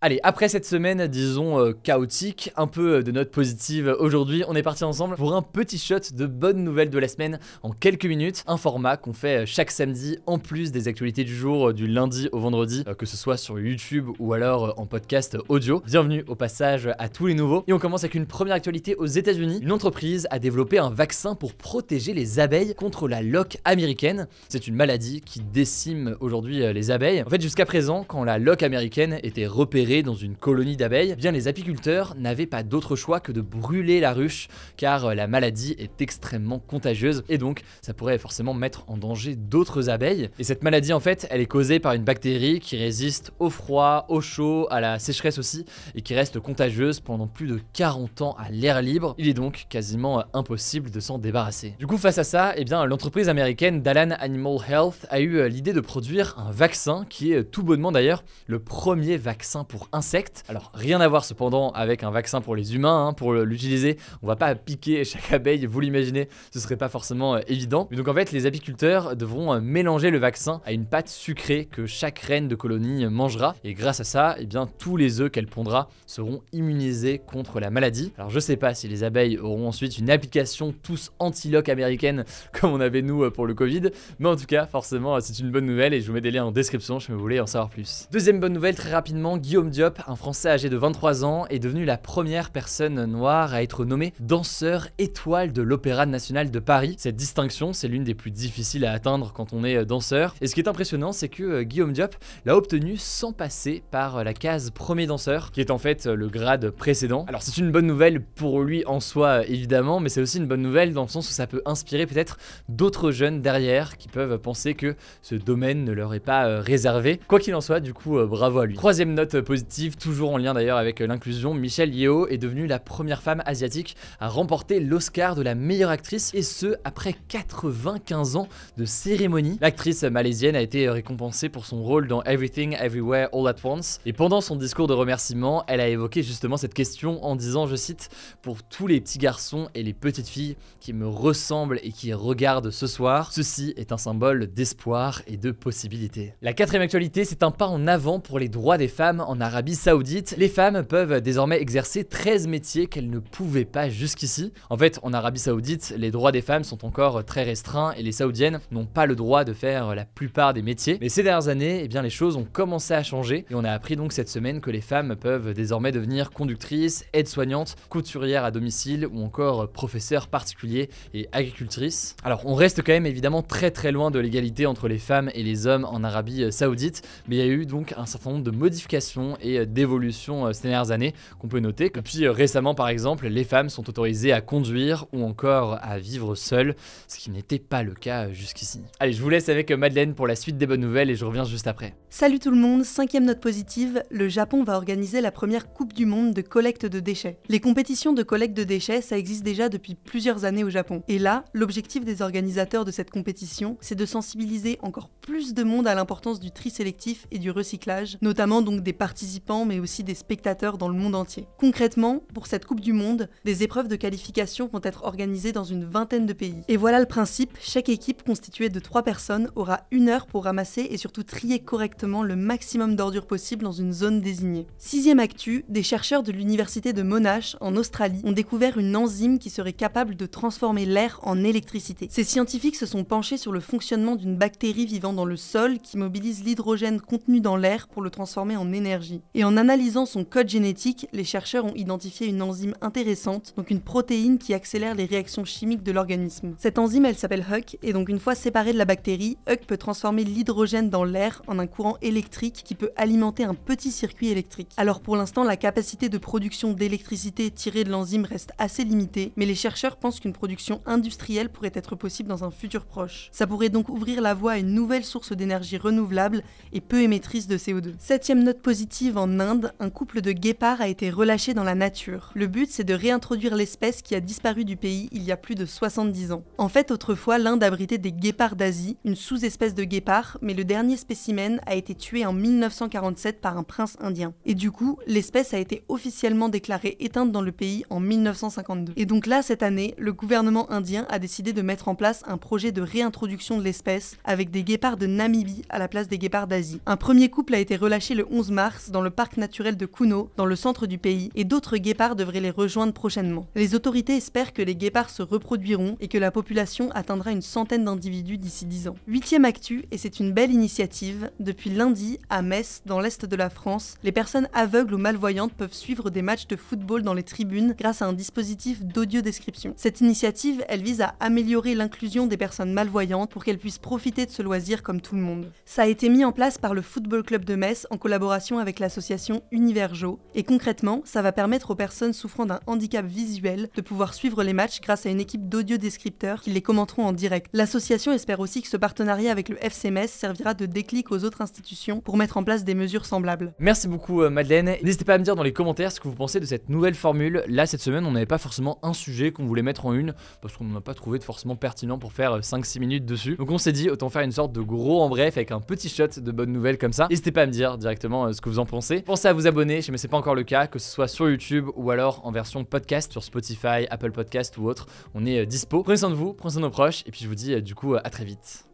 Allez, après cette semaine, disons, chaotique, un peu de notes positives aujourd'hui, on est parti ensemble pour un petit shot de bonnes nouvelles de la semaine en quelques minutes. Un format qu'on fait chaque samedi, en plus des actualités du jour, du lundi au vendredi, que ce soit sur YouTube ou alors en podcast audio. Bienvenue au passage à tous les nouveaux. Et on commence avec une première actualité aux États-Unis. Une entreprise a développé un vaccin pour protéger les abeilles contre la loque américaine. C'est une maladie qui décime aujourd'hui les abeilles. En fait, jusqu'à présent, quand la loque américaine était repérée dans une colonie d'abeilles, eh bien les apiculteurs n'avaient pas d'autre choix que de brûler la ruche car la maladie est extrêmement contagieuse et donc ça pourrait forcément mettre en danger d'autres abeilles. Et cette maladie en fait, elle est causée par une bactérie qui résiste au froid, au chaud, à la sécheresse aussi et qui reste contagieuse pendant plus de 40 ans à l'air libre. Il est donc quasiment impossible de s'en débarrasser. Du coup, face à ça, eh bien l'entreprise américaine Dalan Animal Health a eu l'idée de produire un vaccin qui est tout bonnement d'ailleurs le premier vaccin pour insectes. Alors rien à voir cependant avec un vaccin pour les humains, hein. Pour l'utiliser, on va pas piquer chaque abeille, vous l'imaginez, ce serait pas forcément évident. Mais donc en fait, les apiculteurs devront mélanger le vaccin à une pâte sucrée que chaque reine de colonie mangera et grâce à ça, eh bien tous les œufs qu'elle pondra seront immunisés contre la maladie. Alors je sais pas si les abeilles auront ensuite une application tous anti-loque américaine comme on avait nous pour le Covid, mais en tout cas forcément c'est une bonne nouvelle et je vous mets des liens en description si vous voulez en savoir plus. Deuxième bonne nouvelle très rapidement, Guillaume Diop, un Français âgé de 23 ans, est devenu la première personne noire à être nommée danseur étoile de l'Opéra National de Paris. Cette distinction, c'est l'une des plus difficiles à atteindre quand on est danseur. Et ce qui est impressionnant, c'est que Guillaume Diop l'a obtenu sans passer par la case premier danseur, qui est en fait le grade précédent. Alors c'est une bonne nouvelle pour lui en soi, évidemment, mais c'est aussi une bonne nouvelle dans le sens où ça peut inspirer peut-être d'autres jeunes derrière qui peuvent penser que ce domaine ne leur est pas réservé. Quoi qu'il en soit, du coup, bravo à lui. Troisième note positive, toujours en lien d'ailleurs avec l'inclusion, Michelle Yeoh est devenue la première femme asiatique à remporter l'Oscar de la meilleure actrice et ce après 95 ans de cérémonie. L'actrice malaisienne a été récompensée pour son rôle dans Everything Everywhere All at Once et pendant son discours de remerciement, elle a évoqué justement cette question en disant, je cite, pour tous les petits garçons et les petites filles qui me ressemblent et qui regardent ce soir, ceci est un symbole d'espoir et de possibilité. La quatrième actualité, c'est un pas en avant pour les droits des femmes en Arabie Saoudite. Les femmes peuvent désormais exercer 13 métiers qu'elles ne pouvaient pas jusqu'ici. En fait, en Arabie Saoudite, les droits des femmes sont encore très restreints et les saoudiennes n'ont pas le droit de faire la plupart des métiers. Mais ces dernières années, eh bien, les choses ont commencé à changer et on a appris donc cette semaine que les femmes peuvent désormais devenir conductrices, aides-soignantes, couturières à domicile ou encore professeurs particuliers et agricultrices. Alors, on reste quand même évidemment très loin de l'égalité entre les femmes et les hommes en Arabie Saoudite, mais il y a eu donc un certain nombre de modifications et d'évolutions ces dernières années qu'on peut noter. Depuis récemment par exemple, les femmes sont autorisées à conduire ou encore à vivre seules, ce qui n'était pas le cas jusqu'ici. Allez, je vous laisse avec Madeleine pour la suite des bonnes nouvelles et je reviens juste après. Salut tout le monde, cinquième note positive, le Japon va organiser la première Coupe du Monde de collecte de déchets. Les compétitions de collecte de déchets, ça existe déjà depuis plusieurs années au Japon. Et là, l'objectif des organisateurs de cette compétition, c'est de sensibiliser encore plus de monde à l'importance du tri sélectif et du recyclage, notamment donc des participants mais aussi des spectateurs dans le monde entier. Concrètement, pour cette Coupe du Monde, des épreuves de qualification vont être organisées dans une vingtaine de pays. Et voilà le principe, chaque équipe constituée de 3 personnes aura 1 heure pour ramasser et surtout trier correctement le maximum d'ordures possible dans une zone désignée. Sixième actu, des chercheurs de l'université de Monash en Australie ont découvert une enzyme qui serait capable de transformer l'air en électricité. Ces scientifiques se sont penchés sur le fonctionnement d'une bactérie vivant dans le sol qui mobilise l'hydrogène contenu dans l'air pour le transformer en énergie. Et en analysant son code génétique, les chercheurs ont identifié une enzyme intéressante, donc une protéine qui accélère les réactions chimiques de l'organisme. Cette enzyme, elle s'appelle Huck, et donc une fois séparée de la bactérie, Huck peut transformer l'hydrogène dans l'air en un courant électrique qui peut alimenter un petit circuit électrique. Alors pour l'instant, la capacité de production d'électricité tirée de l'enzyme reste assez limitée, mais les chercheurs pensent qu'une production industrielle pourrait être possible dans un futur proche. Ça pourrait donc ouvrir la voie à une nouvelle source d'énergie renouvelable et peu émettrice de CO2. Septième note positive, en Inde, un couple de guépards a été relâché dans la nature. Le but, c'est de réintroduire l'espèce qui a disparu du pays il y a plus de 70 ans. En fait, autrefois, l'Inde abritait des guépards d'Asie, une sous-espèce de guépard, mais le dernier spécimen a été tué en 1947 par un prince indien. Et du coup, l'espèce a été officiellement déclarée éteinte dans le pays en 1952. Et donc là, cette année, le gouvernement indien a décidé de mettre en place un projet de réintroduction de l'espèce avec des guépards de Namibie à la place des guépards d'Asie. Un premier couple a été relâché le 11 mars, dans le parc naturel de Kuno, dans le centre du pays, et d'autres guépards devraient les rejoindre prochainement. Les autorités espèrent que les guépards se reproduiront et que la population atteindra une centaine d'individus d'ici 10 ans. 8e actu, et c'est une belle initiative, depuis lundi, à Metz, dans l'est de la France, les personnes aveugles ou malvoyantes peuvent suivre des matchs de football dans les tribunes grâce à un dispositif d'audio-description. Cette initiative, elle vise à améliorer l'inclusion des personnes malvoyantes pour qu'elles puissent profiter de ce loisir comme tout le monde. Ça a été mis en place par le Football Club de Metz en collaboration avec l'association Univerjo, et concrètement, ça va permettre aux personnes souffrant d'un handicap visuel de pouvoir suivre les matchs grâce à une équipe d'audio-descripteurs qui les commenteront en direct. L'association espère aussi que ce partenariat avec le FC Metz servira de déclic aux autres institutions pour mettre en place des mesures semblables. Merci beaucoup Madeleine. N'hésitez pas à me dire dans les commentaires ce que vous pensez de cette nouvelle formule. Là cette semaine on n'avait pas forcément un sujet qu'on voulait mettre en une parce qu'on n'en a pas trouvé de forcément pertinent pour faire 5-6 minutes dessus. Donc on s'est dit autant faire une sorte de gros en bref avec un petit shot de bonnes nouvelles comme ça. N'hésitez pas à me dire directement ce que vous en pensez. Pensez à vous abonner si c'est pas encore le cas, que ce soit sur YouTube ou alors en version podcast sur Spotify, Apple Podcast ou autre. On est dispo. Prenez soin de vous, prenez soin de nos proches et puis je vous dis du coup à très vite.